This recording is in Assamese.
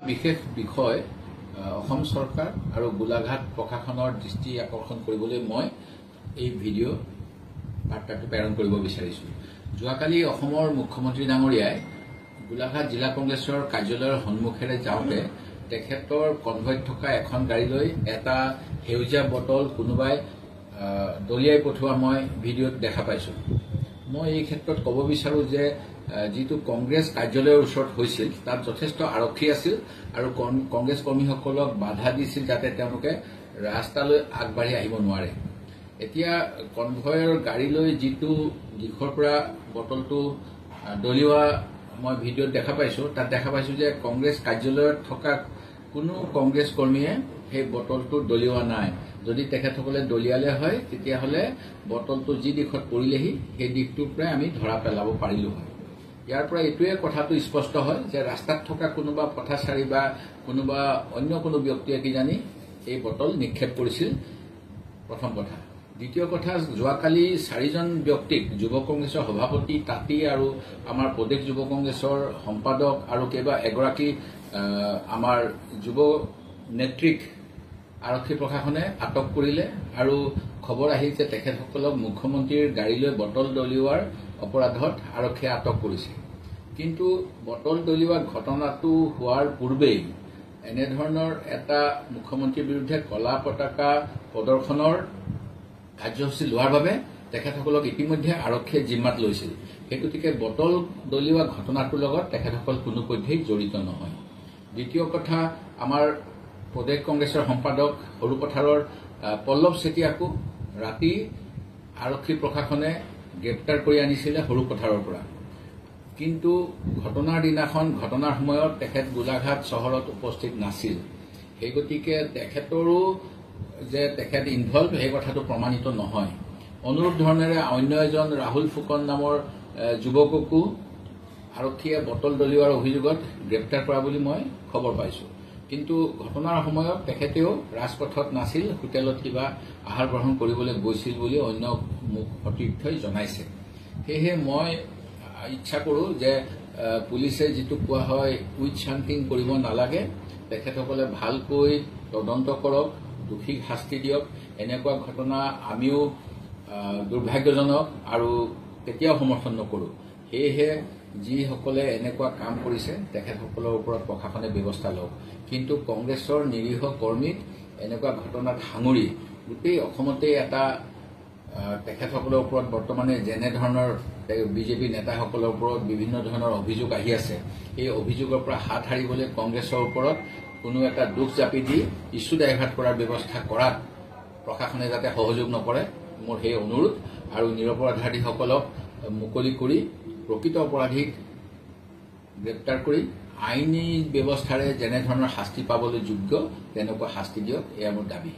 বিশেষ বিষয় অসম চৰকাৰ আৰু গোলাঘাট প্ৰশাসনৰ দৃষ্টি আকৰ্ষণ কৰিবলৈ মই এই ভিডিঅ' বাৰ্তাটো প্ৰেৰণ কৰিব বিচাৰিছোঁ। যোৱাকালি অসমৰ মুখ্যমন্ত্ৰী ডাঙৰীয়াই গোলাঘাট জিলা কংগ্ৰেছৰ কাৰ্যালয়ৰ সন্মুখেৰে যাওঁতে তেখেতৰ কনভয়ত থকা এখন গাড়ীলৈ এটা সেউজীয়া বটল কোনোবাই দলিয়াই পঠোৱা মই ভিডিঅ'ত দেখা পাইছোঁ। মই এই ক্ষেত্ৰত ক'ব বিচাৰো যে যিটো কংগ্ৰেছ কাৰ্যালয়ৰ ওচৰত হৈছিল তাত যথেষ্ট আৰক্ষী আছিল আৰু কংগ্ৰেছ কৰ্মীসকলক বাধা দিছিল যাতে তেওঁলোকে ৰাস্তালৈ আগবাঢ়ি আহিব নোৱাৰে। এতিয়া কনভয়ৰ গাড়ীলৈ যিটো দিশৰ পৰা বটলটো দলিওৱা মই ভিডিঅ'ত দেখা পাইছোঁ, তাত দেখা পাইছোঁ যে কংগ্ৰেছ কাৰ্যালয়ত থকা কোনো কংগ্ৰেছ কৰ্মীয়ে সেই বটলটো দলিওৱা নাই। যদি তেখেতসকলে দলিয়ালে হয় তেতিয়াহ'লে বটলটো যি দিশত পৰিলেহি সেই দিশটোৰ পৰাই আমি ধৰা পেলাব পাৰিলো হয়। ইয়াৰ পৰা এইটোৱে কথাটো স্পষ্ট হয় যে ৰাস্তাত থকা কোনোবা পথাচাৰী বা কোনোবা অন্য কোনো ব্যক্তিয়ে কিজানি এই বটল নিক্ষেপ কৰিছিল, প্ৰথম কথা। দ্বিতীয় কথা, যোৱাকালি 4জন ব্যক্তিক যুৱ কংগ্ৰেছৰ সভাপতি তাঁতী আৰু আমাৰ প্ৰদেশ যুৱ কংগ্ৰেছৰ সম্পাদক আৰু এগৰাকী আমাৰ যুৱ নেত্ৰীক আৰক্ষী প্ৰশাসনে আটক কৰিলে আৰু খবৰ আহিল যে তেখেতসকলক মুখ্যমন্ত্ৰীৰ গাড়ীলৈ বটল দলিওৱাৰ অপৰাধত আৰক্ষীয়ে আটক কৰিছে। কিন্তু বটল দলিওৱা ঘটনাটো হোৱাৰ পূৰ্বেই এনেধৰণৰ এটা মুখ্যমন্ত্ৰীৰ বিৰুদ্ধে কলা পতাকা প্ৰদৰ্শনৰ কাৰ্যসূচী লোৱাৰ বাবে তেখেতসকলক ইতিমধ্যে আৰক্ষীয়ে জিম্মাত লৈছিল। সেই গতিকে বটল দলিওৱা ঘটনাটোৰ লগত তেখেতসকল কোনোপধ্যেই জড়িত নহয়। দ্বিতীয় কথা, আমাৰ প্ৰদেশ কংগ্ৰেছৰ সম্পাদক সৰুপথাৰৰ পল্লৱ চেতিয়াকো ৰাতি আৰক্ষী প্ৰশাসনে গ্ৰেপ্তাৰ কৰি আনিছিলে সৰুপথাৰৰ পৰা। কিন্তু ঘটনাৰ দিনাখন ঘটনাৰ সময়ত তেখেত গোলাঘাট চহৰত উপস্থিত নাছিল। সেই গতিকে তেখেতৰো যে তেখেত ইনভলভ সেই কথাটো প্ৰমাণিত নহয়। অনুৰূপ ধৰণেৰে অন্য এজন ৰাহুল ফুকন নামৰ যুৱককো আৰক্ষীয়ে বটল দলিওৱাৰ অভিযোগত গ্ৰেপ্তাৰ কৰা বুলি মই খবৰ পাইছোঁ। কিন্তু ঘটনাৰ সময়ত তেখেতেও ৰাজপথত নাছিল, হোটেলত কিবা আহাৰ গ্ৰহণ কৰিবলৈ গৈছিল বুলি অন্য মোক সতীৰ্থই জনাইছে। সেয়েহে মই ইচ্ছা কৰোঁ যে পুলিচে যিটো কোৱা হয় উইথ শান্তিং কৰিব নালাগে, তেখেতসকলে ভালকৈ তদন্ত কৰক, দোষীক শাস্তি দিয়ক। এনেকুৱা ঘটনা আমিও দুৰ্ভাগ্যজনক আৰু কেতিয়াও সমৰ্থন নকৰোঁ। সেয়েহে যিসকলে এনেকুৱা কাম কৰিছে তেখেতসকলৰ ওপৰত প্ৰশাসনে ব্যৱস্থা লওক। কিন্তু কংগ্ৰেছৰ নিৰীহ কৰ্মীক এনেকুৱা ঘটনাত সাঙুৰি গোটেই অসমতেই এটা তেখেতসকলৰ ওপৰত বৰ্তমানে যেনেধৰণৰ বিজেপি নেতাসকলৰ ওপৰত বিভিন্ন ধৰণৰ অভিযোগ আহি আছে, এই অভিযোগৰ পৰা হাত সাৰিবলৈ কংগ্ৰেছৰ ওপৰত কোনো এটা দোষ জাপি দি ইছ্যু ডাইভাৰ্ট কৰাৰ ব্যৱস্থা কৰাত প্ৰশাসনে যাতে সহযোগ নকৰে, মোৰ সেই অনুৰোধ। আৰু নিৰপৰাধীসকলক মুকলি কৰি প্ৰকৃত অপৰাধীক গ্ৰেপ্তাৰ কৰি আইনী ব্যৱস্থাৰে যেনেধৰণৰ শাস্তি পাবলৈ যোগ্য তেনেকুৱা শাস্তি দিয়ক, এয়া মোৰ দাবী।